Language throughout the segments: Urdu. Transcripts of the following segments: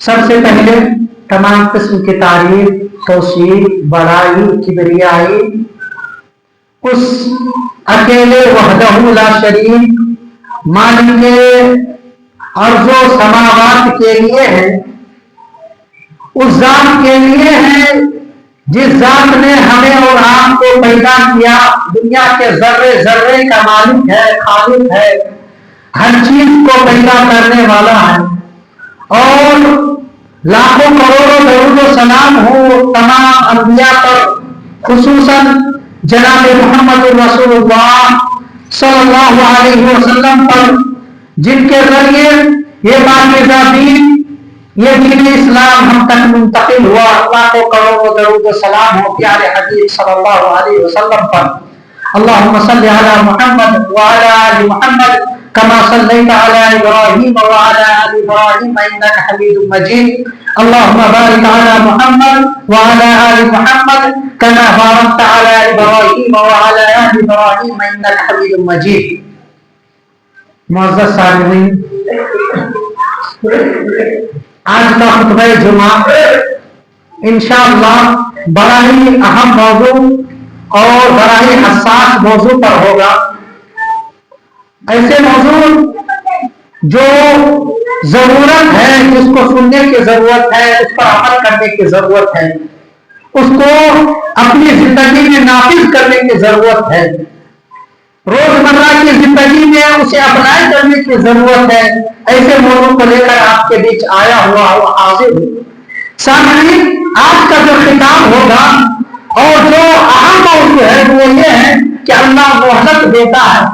سب سے پہلے تمام قسم کی تعریف، توصیف، بڑائی، کبریائی اس اکیلے وحدہ لا شریک مالک ارض و سماوات کے لیے ہے، اس ذات کے لیے ہے جس ذات نے ہمیں اور آپ کو پیدا کیا، دنیا کے ذرے ذرے کا مالک ہے، خالق ہے، ہر چیز کو پیدا کرنے والا ہے۔ اور لاکھوں کروڑوں درود و سلام ہو تمام انبیاء پر، خصوصاً جناب محمد رسول اللہ صلی اللہ علیہ وسلم پر، جن کے ذریعے یہ پاکیزہ دین، یہ دین اسلام ہم تک منتقل ہوا۔ لاکھوں کروڑوں درود و سلام ہو پیارے حبیب صلی اللہ علیہ وسلم پر۔ اللہم صلی علی محمد وعلی آل محمد کما صلیت علی ابراہیم وعلی آل ابراہیم انک حمید مجید۔ اللہم بارک علی محمد وعلی آل محمد کما بارکت علی ابراہیم وعلی آل ابراہیم انک حمید مجید۔ معزز سامعین، آج کا خطبہ جمعہ انشاءاللہ بڑا ہی اہم موضوع اور بڑا ہی حساس موضوع پر ہوگا۔ ایسے موضوع جو ضرورت ہے، جس کو سننے کی ضرورت ہے، اس پر عمل کرنے کی ضرورت ہے، اس کو اپنی زندگی میں نافذ کرنے کی ضرورت ہے، روزمرہ کی زندگی میں اسے اپلائی کرنے کی ضرورت ہے۔ ایسے موضوع کو لے کر آپ کے بیچ آیا ہوا حاضر ہوں۔ سامعین، آج کا جو خطاب ہوگا اور جو اہم موضوع ہے وہ یہ ہے کہ اللہ مہلت دیتا ہے،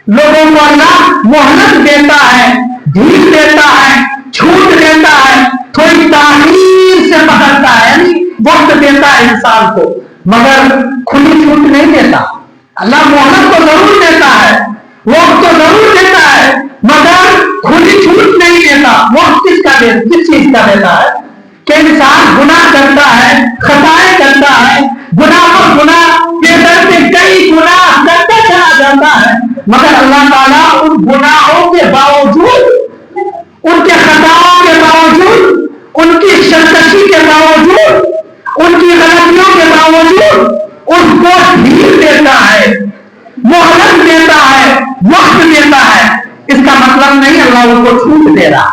لوگوں کو اللہ مہلت دیتا ہے، ڈھیل دیتا ہے، چھوٹ دیتا ہے، تھوڑی تاخیر سے پکڑتا ہے، یعنی وقت دیتا ہے انسان کو، مگر کھلی چھوٹ نہیں دیتا۔ اللہ مہلت تو ضرور دیتا ہے، وقت تو ضرور دیتا ہے، مگر کھلی چھوٹ نہیں دیتا۔ وقت کس چیز کا دیتا ہے کہ انسان گناہ کرتا ہے، خطائیں کرتا ہے، گناہ پر گناہ کے در پہ کئی گناہ کرتا چلا جاتا ہے، مگر اللہ تعالیٰ ان گناہوں کے باوجود، ان کے خطاؤں کے باوجود، ان کی سرکشی کے باوجود، ان کی غلطیوں کے باوجود اس کو ڈھیل دیتا ہے، مہلت دیتا ہے، وقت دیتا ہے۔ اس کا مطلب نہیں اللہ ان کو چھوٹ دے رہا،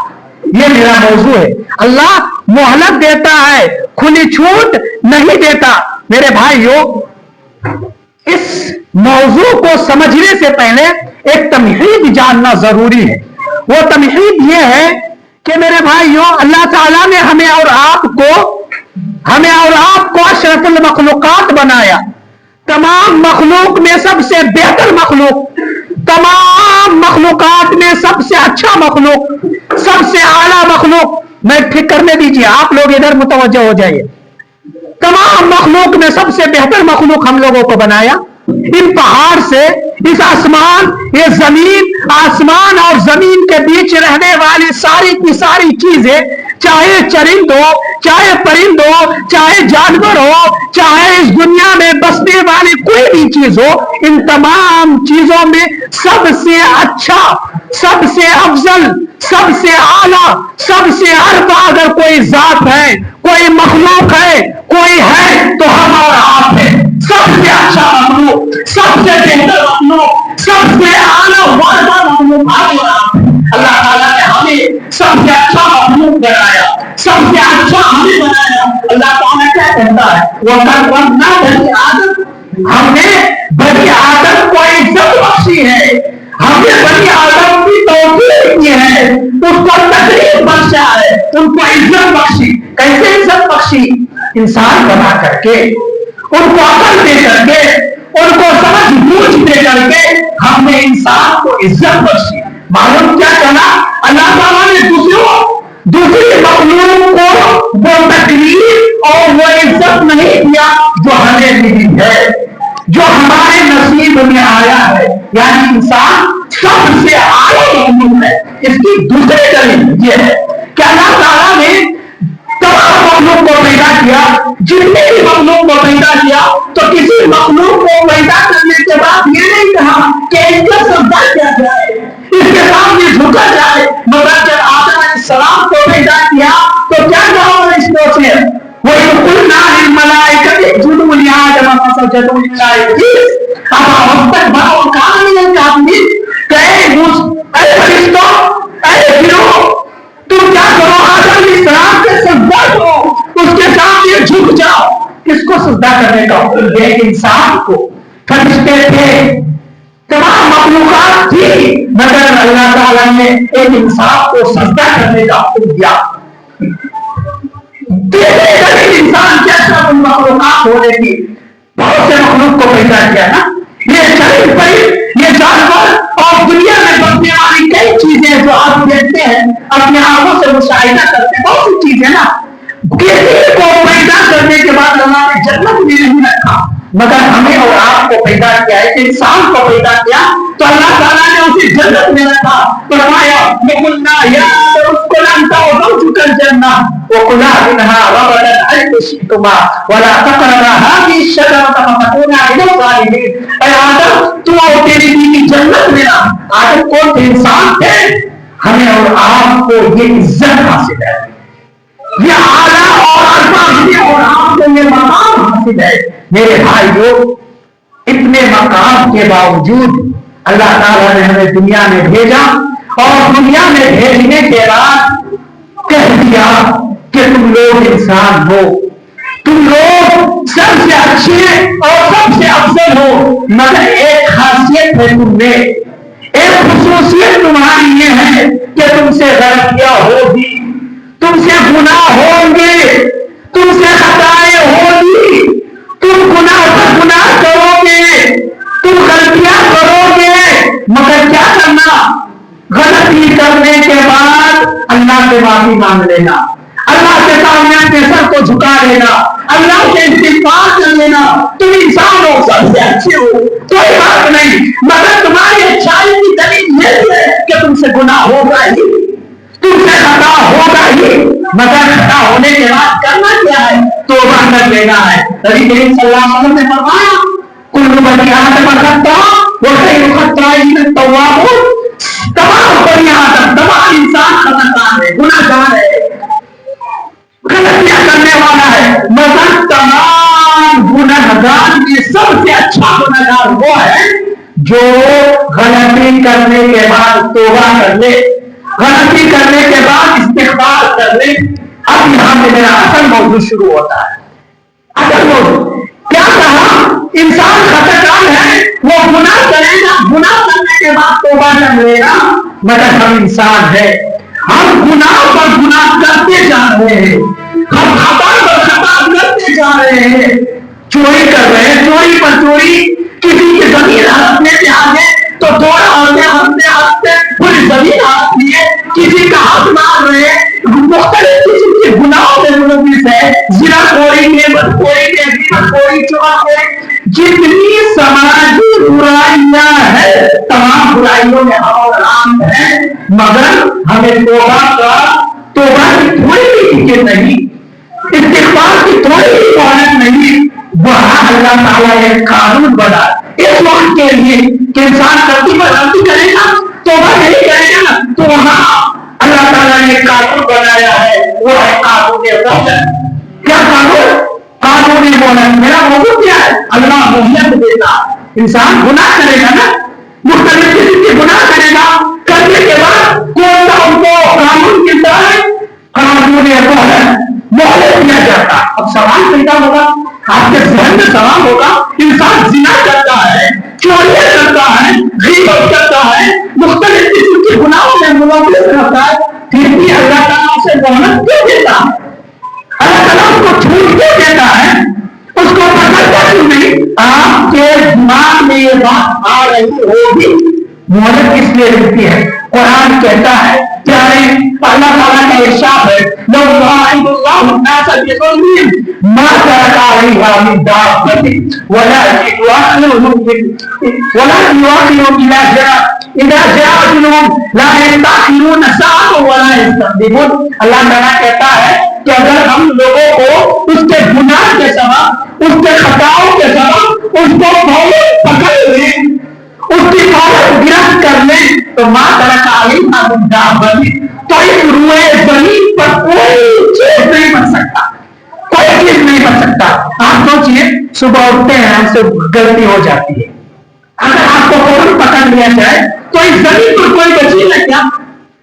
یہ میرا موضوع ہے۔ اللہ مہلت دیتا ہے، کھلی چھوٹ نہیں دیتا۔ میرے بھائیو، اس موضوع کو سمجھنے سے پہلے ایک تمہید جاننا ضروری ہے۔ وہ تمہید یہ ہے کہ میرے بھائیو، اللہ تعالیٰ نے ہمیں اور آپ کو اشرف المخلوقات بنایا، تمام مخلوق میں سب سے بہتر مخلوق، تمام مخلوقات میں سب سے اچھا مخلوق، سب سے اعلیٰ مخلوق۔ میں ٹھیک کرنے دیجیے، آپ لوگ ادھر متوجہ ہو جائیے۔ تمام مخلوق میں سب سے بہتر مخلوق ہم لوگوں کو بنایا۔ ان پہاڑ سے، اس آسمان، یہ زمین، آسمان اور زمین کے بیچ رہنے والی ساری کی ساری چیزیں، چاہے چرند ہو، چاہے پرند ہو، چاہے جانور ہو، چاہے اس دنیا میں بسنے والی کوئی بھی چیز ہو، ان تمام چیزوں میں سب سے اچھا، سب سے افضل، سب سے اعلیٰ، سب سے ارفع اگر کوئی ذات ہے، کوئی مخلوق ہے، کوئی ہے تو ہم اور آپ ہیں۔ سب سے اچھا مخلوق، سب سے بہتر مخلوق، سب سے اعلیٰ مخلوق ہم اور آپ ہیں۔ اللہ تعالیٰ نے ہمیں سب سے اچھا مخلوق بنایا، سب سے اچھا ہمیں بنایا۔ اللہ تعالیٰ کیا کہتا ہے؟ وَكَرَّمْنَا بَنِي آدم، ہم نے بنی آدم کو عزت بخشی ہے، ہم نے بنی آدم کی توقیر کی ہے، اس کو تقریب بخشا ہے، ان کو عزت بخشی۔ کیسے عزت بخشی؟ انسان بنا کر کے، ان کو عقل دے کر کے، ان کو سمجھ بوجھ دے کر کے ہم نے انسان کو عزت بخشی۔ معلوم کیا کہنا؟ اللہ تعالیٰ نے دوسری مخلوق کو وہ تکلیف اور وہ عزت نہیں دیا جو ہمیں ملی ہے، جو ہمارے نصیب میں آیا ہے، یعنی انسان سب سے اعلیٰ مخلوق ہے۔ اس کی دوسری دلیل یہ ہے کہ اللہ تعالیٰ نے تمام مخلوق کو پیدا کیا، جتنے بھی مخلوق کو پیدا کیا تو کسی مخلوق کو پیدا کرنے کے بعد یہ نہیں کہا کہ ان کا سجدہ کیا جائے، اس کے سامنے جھکا جائے، مگر جب آدم علیہ السلام کو پیدا کیا وَإِذْ قُلْنَا لِلْمَلَائِكَةِ اسْجُدُوا لِآدَمَ فَسَجَدُوا إِلَّا إِبْلِيسَ أَبَى وَاسْتَكْبَرَ وَكَانَ مِنَ الْكَافِرِينَ کہ اے فرشتوں، اے جنوں، تم کیا کرو؟ آدم علیہ السلام کے سجدہ کرو، اس کے سامنے جھک جاؤ۔ کس کو سجدہ کرنے کا حکم دیا؟ انسان کو۔ فرشتے تھے، تمام مخلوقات تھی، مگر اللہ تعالیٰ نے ایک انسان کو سجدہ کرنے کا حکم دیا۔ انسان کیسا ان مخلوقات ہونے کی بہت سے مخلوق کو پیدا کیا نا، یہ شریف پرند، یہ جانور اور دنیا میں بننے والی کئی چیزیں جو آپ دیکھتے ہیں، اپنے آنکھوں سے مشاہدہ کرتے ہیں، بہت سی چیزیں نا، کسی کو پیدا کرنے کے بعد اللہ نے جنت میں نہیں رکھا، مگر ہمیں اور آپ کو پیدا کیا، ایک انسان کو پیدا کیا تو اللہ تعالیٰ نے اسے جنت میں رکھا۔ فرمایا وَقُلْنَا يَا آدَمُ اسْكُنْ أَنْتَ وَزَوْجُكَ الْجَنَّةَ وَكُلَا مِنْهَا رَغَدًا حَيْثُ شِئْتُمَا وَلَا تَقْرَبَا هَٰذِهِ الشَّجَرَةَ فَتَكُونَا مِنَ الظَّالِمِينَ۔ اے آدم، تو اور تیری بیوی جنت میں رہا۔ آدم کون تھے؟ انسان تھے۔ ہمیں اور آپ کو یہ عزت حاصل ہے، یہ اعلیٰ اور عرفہ ہمیں اور آپ کو یہ مقام حاصل ہے۔ میرے بھائیو، اتنے مقام کے باوجود اللہ تعالیٰ نے ہمیں دنیا میں بھیجا اور دنیا میں بھیجنے کے بعد کہہ دیا کہ تم لوگ انسان ہو، تم لوگ سب سے اچھے اور سب سے افضل ہو، مگر ایک خاصیت ہے تم میں، ایک خصوصیت تمہاری یہ ہے کہ تم سے غلطیاں ہوگی، تم سے گناہ ہوں گے، تم سے خطائیں ہوگی، تم گناہ پر گناہ کرو گے، تم غلطیاں کرو گے، مگر کیا کرنا؟ غلطی کرنے کے بعد اللہ سے معافی مانگ لینا، اللہ کے سامنے اپنے سر کو جھکا لینا، اللہ سے استغفار کر لینا۔ تم انسان ہو، سب سے اچھے ہو، کوئی بات نہیں، مگر تمہاری اچھائی کی دلیل یہ ہے کہ تم سے گناہ ہوگا ہی، تم سے خطا ہوگا ہی، مگر خطا ہونے کے بعد کرنا کیا ہے؟ توبہ کر لینا ہے۔ نبی کریم صلی اللہ علیہ وسلم نے فرمایا کل بنی آدم خطاء وخیر الخطائین التوابون، تمام بنی آدم، تمام انسان خطا کار ہے، گناہ گار ہے، غلطیاں کرنے والا ہے، مگر تمام گناہ گار میں سب سے اچھا گناہ گار وہ ہے جو غلطی کرنے کے بعد توبہ کر لے، غلطی کرنے کے بعد استغفار کر لے۔ اب یہاں پہ میرا اصل موضوع شروع ہوتا ہے۔ اصل موضوع کیا کہا؟ انسان خطا کار ہے، وہ گناہ کرے گا، گناہ کرنے کے بعد توبہ کر لے گا، مگر ہم انسان ہیں، ہم گناہ پر گناہ کرتے جا رہے ہیں، ہم خطا پر خطا کرتے جا رہے ہیں، چوری کر رہے ہیں، چوری پر چوری، کسی کی زمین ہڑپنے پہ آگے تو دوڑا ہڑپتے پوری زمین ہڑپ لی ہے، کسی کا ہاتھ مار رہے ہیں، مختلف قسم کے گناہوں میں ملوث ہے، زنا خوری میں، بدخوری میں، غیبت خوری، چغل خوری، جتنی سماجی برائیاں ہیں تمام برائیوں میں ہم اور عام ہیں، مگر ہمیں توبہ کی تھوڑی بھی فکر نہیں، استغفار کی تھوڑی بھی مہلت نہیں۔ وہاں اللہ تعالیٰ نے قانون بنا اس وقت کے لیے کہ انسان غلطی پر غلطی کرے گا، توبہ نہیں کرے گا، تو وہاں اللہ تعالیٰ نے قانون بنایا ہے، وہ ہے قانون مہلت۔ کیا قانون؟ قانون مہلت۔ میرا موضوع کیا ہے؟ اللہ مہلت دیتا، انسان گناہ کرے گا نا، مختلف قسم کے گناہ کرے گا، کرنے کے بعد کون سا ان کو قانون ملتا ہے؟ قانون مہلت دیا جاتا۔ اب سوال پیدا ہوگا، آپ کے ذہن میں سوال ہوگا، انسان زنا کرتا ہے، چوریاں کرتا ہے، غیبت کرتا ہے، مختلف قسم کے گناہوں میں ملوث رہتا ہے، پھر بھی اللہ تعالیٰ اسے مہلت کیوں دیتا ہے؟ اللہ تعالیٰ اس کو چھوٹ کیوں دیتا ہے؟ اس کو پکڑتا کیوں نہیں؟ آپ کے دماغ میں یہ بات آ رہی ہوگی، مہلت کس لیے ملتی ہے؟ قرآن کہتا ہے، پیارے اللہ تعالیٰ کا ارشاد ہے، لو یعاقب اللہ الناس بظلمهم ما ترک علیہا من دابۃ ولکن یؤخرهم اذا جاء اجلهم لا یستأخرون ساعۃ ولا یستقدمون۔ اللہ تعالیٰ کہتا ہے کہ اگر ہم لوگوں کو اس کے گناہ کے سبب، اس کے خطاؤں کے سبب اس کو فوراً پکڑ لیں، اس کی فوراً گرفت کر لیں، تو ما ترک علیہا من دابۃ، تو اس روئے زمین پر کوئی چیز نہیں بن سکتا، کوئی چیز صبح اٹھتے ہیں ہم سے غلطی ہو جاتی ہے. اگر آپ کو فوراً پکڑ لیا جائے تو اس زمین پر کوئی بچی ہے کیا؟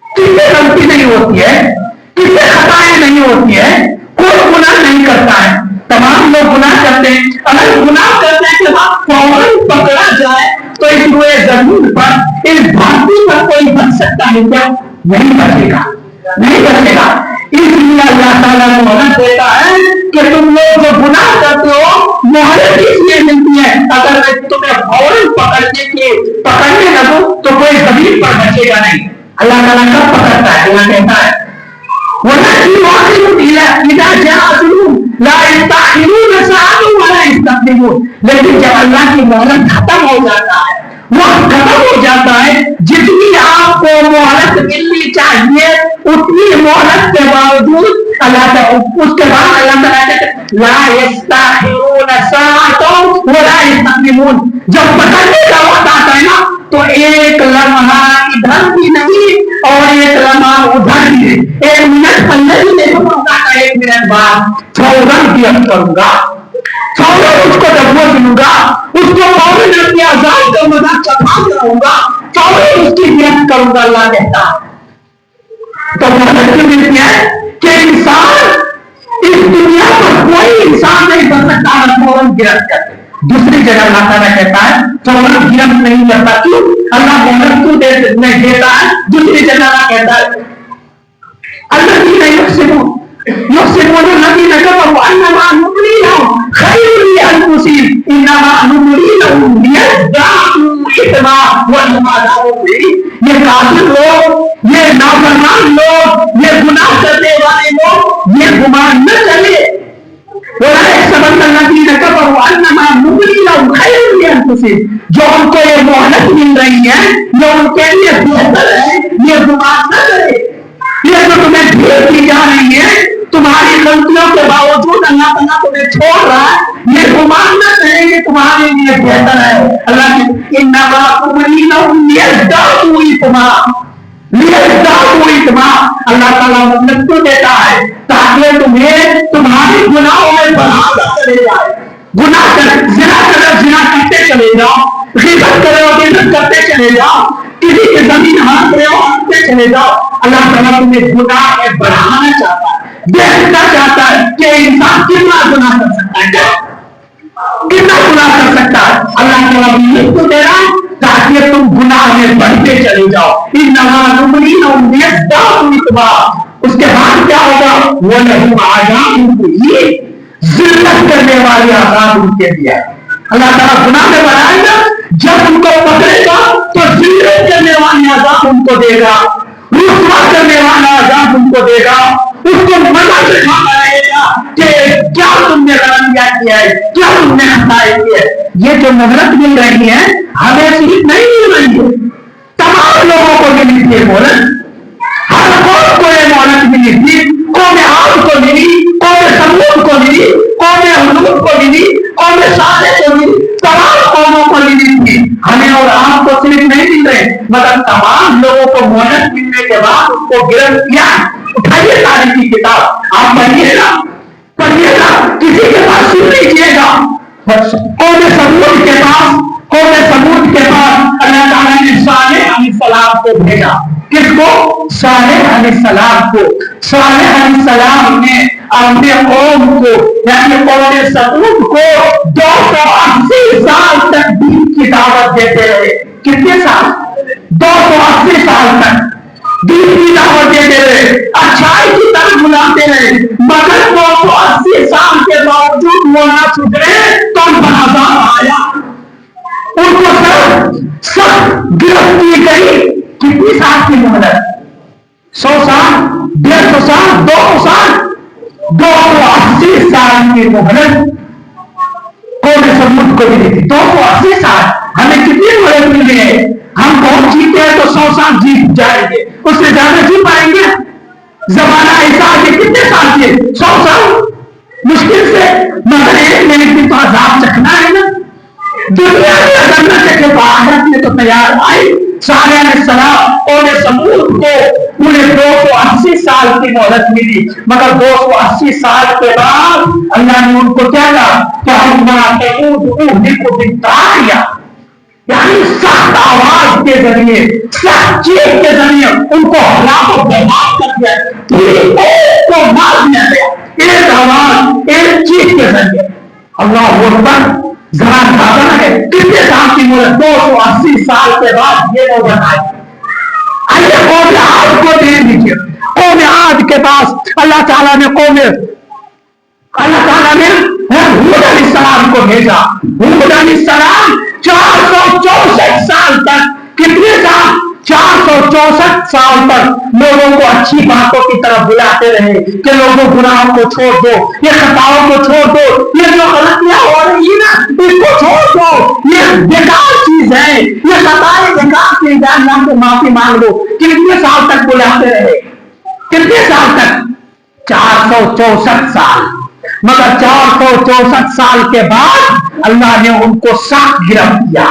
کسی غلطی نہیں ہوتی ہے, کسی خطائیں نہیں ہوتی ہے, کوئی گناہ نہیں کرتا ہے, تمام لوگ گناہ کرتے ہیں. اگر گناہ کرنے کے بعد فوراً پکڑا جائے تو اس روئے زمین پر اس دھرتی پر کوئی بچ سکتا ہے کیا؟ نہیں بچے گا, نہیں بچے گا. اس لیے اللہ تعالیٰ نے مہلت دیتا ہے کہ تم لوگ جو گناہ کرتے ہو مہلت اس لیے ملتی ہے. اگر میں تمہیں فوراً پکڑنے لگوں تو کوئی زمین پر بچے گا نہیں. اللہ تعالیٰ کب پکڑتا ہے؟ اللہ کہتا ہے لیکن جب اللہ کی مہلت ختم ہو جاتا ہے, وقت ختم ہو جاتا ہے, جتنی آپ کو مہلت ملنی چاہیے اتنی مہلت کے باوجود اللہ تعالیٰ اس کے بعد اللہ تعالیٰ لا یستاخرون ساعۃ ولا یستقدمون. جب پکڑنے کا وقت آتا ہے نا تو ایک لمحہ ادھر بھی نہیں اور ایک لمحہ ادھر بھی نہیں. ایک منٹ پندرہ بھی نہیں ہوگا, ایک منٹ بعد فوراً گرفت کروں گا, فوراً اس کو دبوچ لوں گا, اس کو فوراً اپنی آزاد کا مزہ چکھا کروں گا, فوراً اس کی گرفت کروں گا. اللہ کہتا تو مدد کی ملتی ہے کہ انسان اس دنیا پر کوئی انسان نہیں بن سکتا اگر فوراً گرفت کرتے. دوسری جگہ اللہ تعالیٰ کہتا ہے فوراً گرفت نہیں کرتا. کیوں؟ اللہ مہلت کیوں دیتا ہے؟ دوسری جگہ اللہ کہتا ہے الذين يحسنون الذين كفروا انما نملي لهم خير لانفسهم انما نملي لهم ليزدادوا اثما والعذاب مهين. یہ کافر لوگ, یہ نافرمان لوگ, یہ گناہ کرنے والے لوگ یہ گمان نہ چلے ولا يحسبن الذين كفروا انما نملي لهم خير لانفسهم. جو ان کو یہ مہلت مل رہی ہے یہ ان کے لیے بہتر ہے, یہ گمان نہ کرے. یہ جو تمہیں ڈھیر کی جا رہی ہے تمہاری غلطیوں کے باوجود اللہ تعالیٰ تمہیں چھوڑ رہا ہے, یہ گمان نہ کریں کہ تمہارے لیے بہتر ہے. اللہ کی انما نملی لهم ليزدادوا اثما, ليزدادوا اثما. اللہ تعالیٰ مہلت کو دیتا ہے تاکہ تمہیں تمہاری گناہوں میں بڑھاتا چلے جائے. گناہ کر زنا کرتے چلے جاؤ, غیبت کرو غیبت کرتے چلے جاؤ, کسی کی زمین ہانک رہے ہو ہانکتے چلے جاؤ. اللہ تعالیٰ تمہیں گناہ میں بڑھانا چاہتا ہے, دیکھنا چاہتا ہے کہ انسان کتنا گناہ کر سکتا ہے, کتنا گناہ کر سکتا ہے. اللہ تعالیٰ مہلت کو دے رہا ہے تاکہ تم گناہ میں بڑھتے چلے جاؤ. انما نملی لهم ليزدادوا اثما. اس کے بعد کیا ہوگا؟ وَلَهُمْ عَذَابٌ مُهِينٌ. ذلت کرنے والی عذاب ان کے لیے. اللہ تعالیٰ گناہ میں بڑھائے گا, جب ان کو پکڑے گا تو ذلت کرنے والی عذاب ان کو دے گا, رسوا کرنے والا عذاب ان کو دے گا. اس کو مزہ چکھاتا رہے گا کہ کیا تم نے غلطیاں کیا ہے, کیا تم نے خطائیں کی ہے. یہ جو مہلت مل رہی ہے ہمیں صرف نہیں مل رہی ہے, تمام لوگوں کو ملی تھی مہلت. ہر قوم کو یہ مہلت ملی تھی. قوم عاد کو ملی, قوم ثمود کو ملی, قوم ہود کو ملی, قوم صالح کو ملی, تمام قوموں کو ملی تھی. ہمیں اور آپ کو صرف نہیں مل رہے, مگر تمام لوگوں کو مہلت ملنے کے بعد اس کو گرفت کیا. اٹھائیے تاریخ کی کتاب, آپ پڑھیے گا, پڑھیے گا, کسی کے پاس سن لیجیے گا. قوم ثمود کے پاس اللہ تعالیٰ نے صالح علیہ السلام کو بھیجا. کس کو؟ صالح علیہ السلام کو. صالح علیہ السلام نے اپنے قوم کو یعنی قوم ثمود کو 280 سال تک دین کی دعوت دیتے رہے. کتنے سال؟ 280 سال تک دین کی دعوت دیتے رہے, اچھائی کی طرف بلاتے رہے, مگر 280 سال کے باوجود وہ نہ سدھرے تو ان پر عذاب آیا. ان کو سخت گرفت کی گئی. کتنی سال کی مہلت؟ 100 سال, 150 سال, 200 سال, 280 سال کی مہلت قوم ثمود کو ملی تھی. 280 سال. ہمیں کتنی مہلت ملی ہے؟ ہم بہت جیتے ہیں تو 100 سال جیت جائیں گے, اس سے زیادہ جی پائیں گے. زمانہ ایسا آگے کتنے سال کے؟ 100 سال مشکل سے, مگر ایک منٹ میں تو عذاب چکھنا ہے نا. دنیا میں اگر نہ چکھے تو آخرت میں تو تیار آئی. صالح علیہ السلام قوم سمود کو پورے 280 سال کی مہلت ملی، مگر 280 سال کے بعد اللہ نے ان کو کیا کہا کہ یعنی سخت آواز کے ذریعے، سخت چیخ کے ذریعے ان کو ہلاک و برباد کر دیا، پوری قوم کو مار دیا گیا، ایک آواز ایک چیخ کے ذریعے۔ اللہ اکبر، ذرا اندازہ ہے کتنے سال کی مدت، 280 سال کے بعد یہ نوبت آئی۔ آئیے قوم عاد کو دیکھ لیجیے، قوم عاد کے پاس اللہ تعالیٰ نے ہود علیہ السلام کو بھیجا۔ ہود علیہ السلام 464 سال تک، کتنے سال؟ 464 سال تک لوگوں کو اچھی باتوں کی طرف بلاتے رہے کہ لوگوں گناہوں کو چھوڑ دو، یہ خطاؤں کو چھوڑ دو، یہ جو غلطیاں ہو رہی ہیں نا اس کو چھوڑ دو، یہ بیکار چیز ہے، یہ خطائیں بیکار چیز ہے، اللہ سے معافی مانگ لو۔ کتنے سال تک بلاتے رہے؟ کتنے سال تک؟ 464 سال۔ مگر 464 سال کے بعد اللہ نے ان کو سخت گرفت کیا،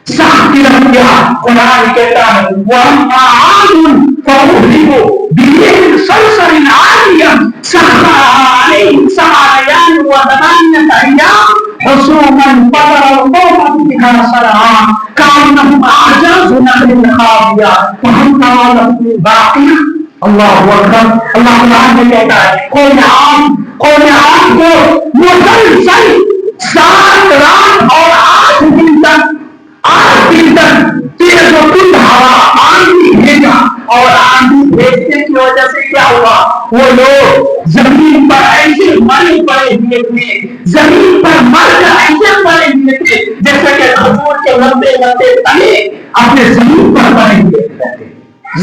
سخت گرفت کیا۔ قرآن کہتا ہے وَأَمَّا عَادٌ فَأُهْلِكُوا بِرِيحٍ صَرْصَرٍ عَاتِيَةٍ سَخَّرَهَا عَلَيْهِمْ 7 لَيَالٍ و8 أَيَّامٍ حُسُومًا فَتَرَى الْقَوْمَ فِيهَا صَرْعَىٰ كَأَنَّهُمْ أَعْجَازُ نَخْلٍ خَاوِيَةٍ فَهَلْ تَرَىٰ لَهُم مِّن بَاقِيَةٍ۔ اللہ اکبر، اللہ قرآن میں کہتا ہے قوم عاد کو مسلسل 7 رات اور 8 دن تک تیز و تند ہوا آندھی بھیجا، اور آندھی بھیجنے کی وجہ سے کیا ہوا؟ وہ لوگ زمین پر ایسے مرے پڑے ہوئے تھے، زمین پر مر کر ایسے پڑے ہوئے تھے جیسے کہ کھجور کے لمبے لمبے تنے اپنے زمین پر پڑے ہوئے تھے،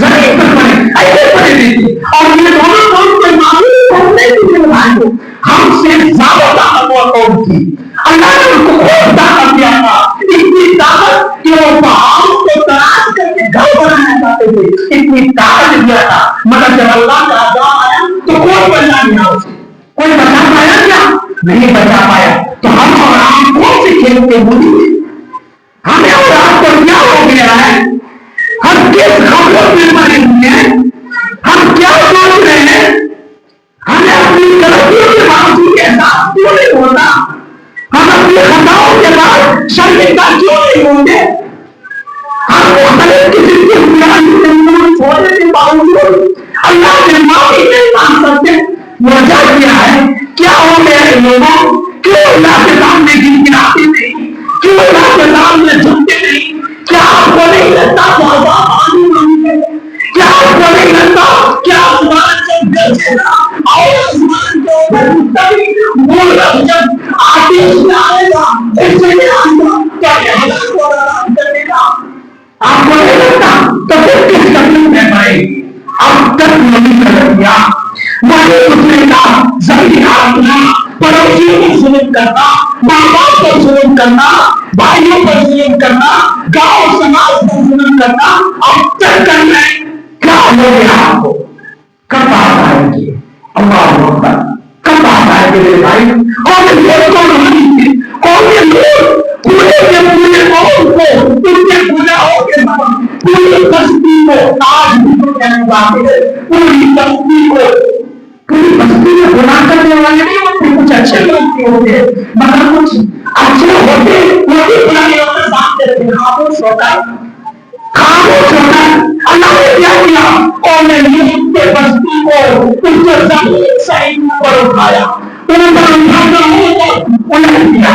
زمین پر پڑے ایسے پڑے ہوئے تھے۔ اور یہ دونوں قوم کے معمول ہوتے تھے بھائیوں، ہم سے زیادہ طاقتور قوم تھی۔ اللہ نے ان کو خوب طاقت دیا تھا، اتنی طاقت کہ وہ پہاڑوں کو تراش کر کے گھر بنانا چاہتے تھے، اتنی طاقت دیا تھا۔ مگر جب اللہ کا عذاب آیا تو کوئی بچا نہیں آیا، کوئی بچا پایا کیا؟ نہیں بچا پایا۔ تو ہم اور آپ کون سے کھیل کے بولی؟ ہمیں اور آپ کو کیا ہو گیا ہے؟ ہم کس خبروں میں پڑے ہوئے ہیں؟ ہم کیا سوچ رہے ہیں؟ ہمیں اپنی غلطیوں کے باوجود احساس کیوں نہیں ہوتا؟ ہم اپنی خطاؤں کے بعد شرمندہ کیوں نہیں ہوں گے؟ ہم مختلف قسم کی بنیادی چھوڑنے کے باوجود اللہ سے معافی نہیں مانگ سکتے۔ وجہ کیا ہے؟ کیا ہو میرے لوگوں؟ کیوں اللہ کے سامنے گنگناتے نہیں؟ کیوں اللہ کے سامنے جھکتے نہیں؟ کیا آپ کو نہیں لگتا کہ عذاب آنے والی ہے؟ کیا آپ کو نہیں لگتا کیا آسمان سے گرجے گا اور آسمان کے اوپر تبھی بول رہا جب آتش آئے گا اس سے آئے گا کیا یہ ہلاک کو برباد کر دے گا؟ آپ کو نہیں لگتا؟ تو پھر کس تکلیف میں پڑے گی؟ اب تک نہیں کر دیا مجھے دوسرے کا زمین آنا، پڑوسیوں کو ظلم کرنا، ماں باپ کو ظلم کرنا، بھائیوں کو ظلم کرنا، گاؤں سماج کو ظلم کرنا، اب تک کر رہے ہیں۔ کیا ہو گیا آپ کو؟ کب بات آئے گی؟ اللہ اکبر، کب بات آئے گی میرے بھائی؟ اور یہ کون ہوئی؟ اور یہ لوگ پورے کے پورے قوم کو ان کے گناہوں کے سبب پوری بستی کو آج بھی کہنے والی ہے، پوری بستی کو، پوری بستی میں گناہ کرنے والے نہیں ہوتے، کچھ اچھے لوگ بھی ہوتے ہیں، مگر کچھ اچھے ہوتے وہ بھی گناہوں کے سامنے خاموش ہوتا ہے، خاموش ہوتا ہے۔ اللہ نے کیا کیا؟ قوم لوط کے بستی کو ان کو زمین سے اوپر اٹھایا، ان پر الٹ دیا،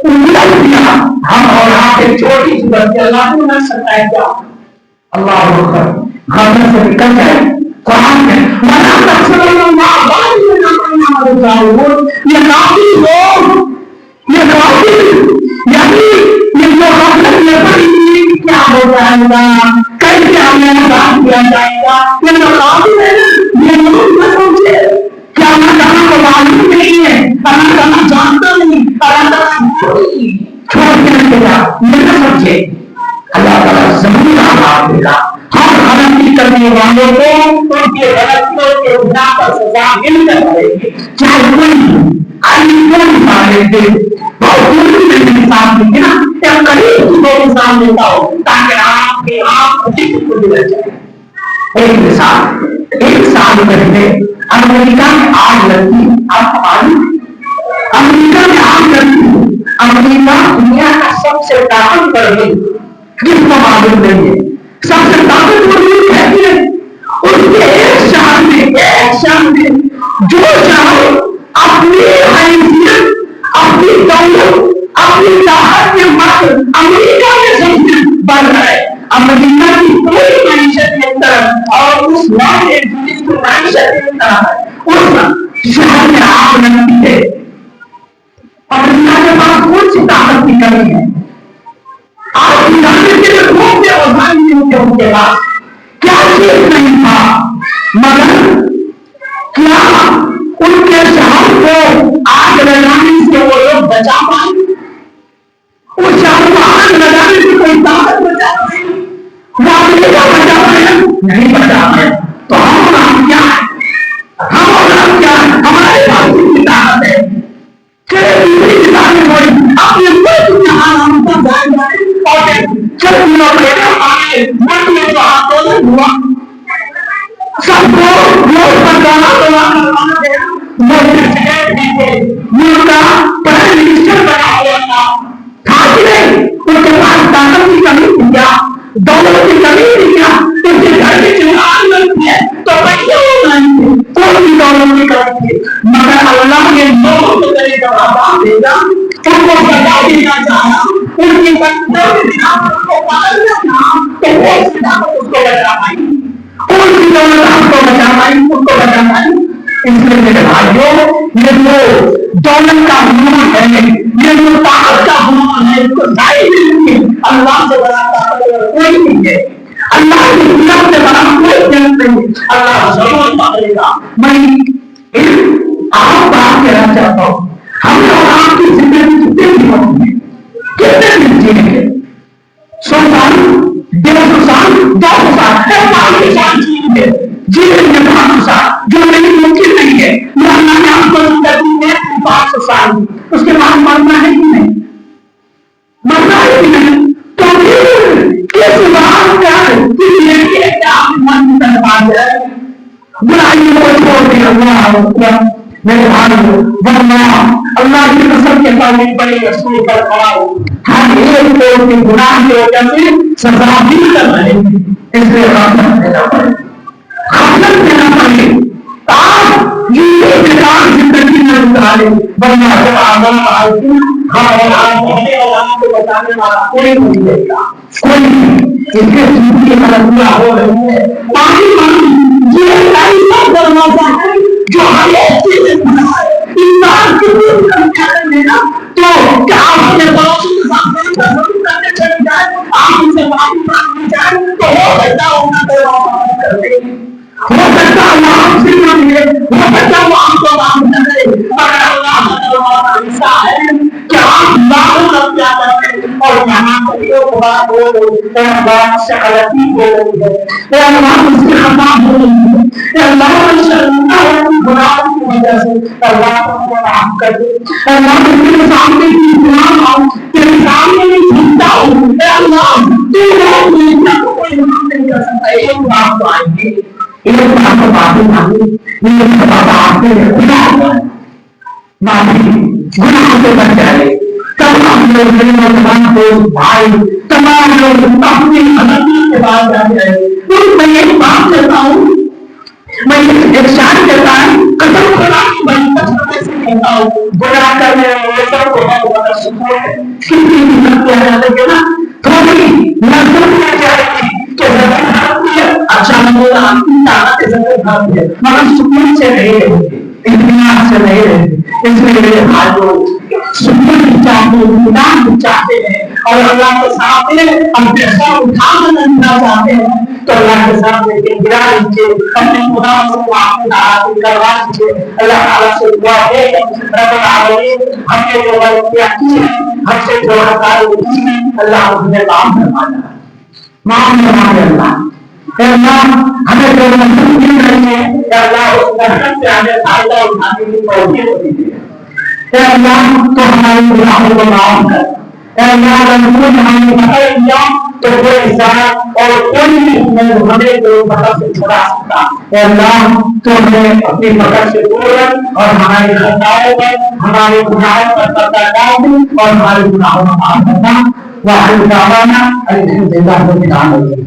الٹ دیا۔ ہم اور آپ ایک چھوٹی سی بستی اللہ کو نہ سکتا ہے کیا؟ اللہ اکبر، خبر سے نکل جائے۔ قرآن میں یہ کافی لوگ، یہ کافی یعنی یہ جو غفلت میں پڑی ہوئی کیا ہو جائے گا، کیسے ہمیں عذاب دیا جائے گا، یہ جو کافی ہے یہ لوگ نہ سمجھے کیا اللہ تعالیٰ کو معلوم نہیں ہے، اللہ تعالیٰ جانتا نہیں، اللہ تعالیٰ چھوڑ کے رکھے گا، یہ نہ سمجھے۔ اللہ تعالیٰ ضرور عذاب دے گا۔ ہر غلطی کرنے والوں کو ان کے غلطیوں کے بنا پر سزا مل کر رہے گی، چاہے کوئی آئی کوئی مارے دے۔ بہت دوری میں انسان دیکھے نا، یا قریب کی دو مثال دیتا ہوں تاکہ آپ کے آپ مجھے کو دل جائے. ایک سال پہلے امریکہ میں آگ لگتی. آپ معلوم امریکہ میں آگ لگتی. امریکہ دنیا کا سب سے طاقتور ملک جس کو معلوم نہیں ہے سب سے طاقتور ملک ہے کہ اس کے ایک شہر میں جو شہر اپنی حیثیت اپنی دولت اپنی طاقت کے بعد امریکہ میں سب سے بڑھ رہا ہے. امریکہ کی پوری معیشت کی طرف اور اس جس کی معیشت کی طرف اس شہر میں آگ لگتی ہے. امریکہ کے پاس کون سی طاقت کی کمی ہے؟ آپ جانتے کے لوگ ان کے پاس کیا چیز نہیں تھا مگر کیا ان کے شہر کو آگ لگانے سے وہ لوگ بچا پائے؟ اس شہر کو آگ لگانے سے کوئی طاقت بچا پائے؟ وہ امریکہ بچا پائے؟ نہیں بچا پائے. تو ہم کیا ہے؟ ہمارے پاس کتنی طاقت ہے کہ دوسری کتابیں ہوئی اپنے ملک کے حالات پر جائے اور چند دنوں پہلے ہمارے ملک میں جو آندولن ہوا سب کو لوگ پر جانا کروانا گیا. ملک کا پرائم منسٹر بنا ہوا تھا کہ نہیں ان کے پاس طاقت کی کمی تھی کیا دولت کی کمی تھی کیا ان کے گھر میں چنگار لگتی ہے تو پیسے ہو نہیں تھے کوئی بھی دولت کی کمی تھی مگر اللہ نے لوگوں کو طریقے کا آباد بھیجا ان کو سزا دینا چاہا ان کی بچوں کے بنا ان کو پالنا چاہا تو وہ اس کو بچا پائی کون سی دولت آپ کو بچا پائی ان کو بچا پائی. اس لیے میرے بھائیوں یہ جو دولت کا حکومت ہے یہ جو طاقت کا حکومت ہے اس کو ظاہر نہیں ہے. اللہ سے بڑا طاقتور کوئی نہیں ہے. اللہ کی قدرت سے بڑا کوئی جنت نہیں ہے. اللہ ضرور پکڑے گا. میں آپ بات کہنا چاہتا ہوں ہم لوگ آپ کی زندگی کتنے دن ہوتی ہے کتنے دن جیئیں گے 100 سال 150 سال 200 سال 500 سال جیئیں گے جیئیں گے 500 سال جو نہیں ممکن نہیں ہے. اللہ نے آپ کو زندگی میں 500 سال اس کے بعد مرنا ہے کہ نہیں مرنا ہے کہ نہیں تو پھر کس بات کا کہ آپ من کر پاتے ہیں برائی کو چھوڑ دیا. اللہ میرے بھائی ورنہ اللہ کی قسم کے سامنے بڑے رسول پر کھڑا ہو ہم ایک کوئی کے گناہ کی وجہ سے سزا بھی کر رہے ہیں. اس لیے غفلت دینا پڑے غفلت دینا پڑے آپ یہ بیکار زندگی میں گزارے ورنہ جب آگن آئے گی آپ کو بتانے والا کوئی نہیں دے گا کوئی نہیں. اس کے زندگی کی مدد ہو رہی ہے پانی یہ ایسا دروازہ ہے جو ہر ایک چیز ہے انسان کی کرنے نا تو کیا آپ اپنے پڑوسی کرنے چلے جائیں آپ ان سے معافی مانگنے جائیں تو ہو سکتا ہو سکتا اللہ آپ سے مانگے ہو سکتا وہ آپ کو معاف کر دے مگر اللہ کا ایسا ہے کہ آپ لاکھوں روپیہ کرتے اور یہاں کو بات ہو رہی بات شکلتی ہو رہی ہے اللہ اس کی خطا ہو رہی ہے اللہ شرمندہ ہے گناہوں کی وجہ سے اللہ کو معاف کر دے. اللہ تیرے سامنے کی گناہ ہوں تیرے سامنے نہیں جھوٹا ہوں اے اللہ تو میرا کوئی معاف نہیں کر سکتا. ایک بات تو آئیں گے ایک بات تو باتیں مانگی یہ بات آپ کے گناہ معافی گناہ سے بچ جائے. تمام لوگ میرے نوجوان دوست بھائی تمام لوگ اپنی حضرت کے بعد جا جائے. میں ایک بات کہتا ہوں میں ایک شان کہتا ہوں قسم خدا کی بڑی تجربے سے کہتا ہوں گناہ کرنے والے سب کو بہت بڑا سکون ہے. کتنی محنت کیا جائے گا نا تھوڑی نظر کیا جائے گی کہ زمین بھرتی ہے اچھا میرا آپ کی طاقت زمین بھرتی ہے مگر سکون سے نہیں رہیں گے اطمینان سے نہیں رہیں گے. اس لیے میرے بھائیوں سکون بھی چاہتے ہیں اطمینان بھی چاہتے ہیں اور اللہ کے سامنے ہم پیسہ اٹھا کرنا چاہتے ہیں تو اللہ کے سامنے گرا لیجیے اپنے خدا سے معافی ناراضی کروا دیجیے. اللہ تعالیٰ سے دعا ہے رب العالمین ہم نے جو غلطیاں کی ہیں ہم سے جو ہماری کی ہیں اللہ ہمیں معاف فرمانا معاف فرمائے. اللہ اللہ ہمیں جو مطلب مل رہی ہے اللہ اس محنت سے ہمیں فائدہ اٹھانے کی توفیق دیجیے. اللہ تو ہمارے گناہوں کو معاف کر اے اللہ اگر ہمیں پکڑ لیا تو کوئی انسان اور کوئی بھی ہمیں تو پکڑ سے چھڑا سکتا. اے اللہ تو ہمیں اپنی پکڑ سے دور رکھ اور ہماری خطاؤں پر ہمارے گناہوں پر پردہ ڈال اور ہمارے گناہوں کو معاف کرنا. وآخر دعوانا الحمد للہ رب العالمین.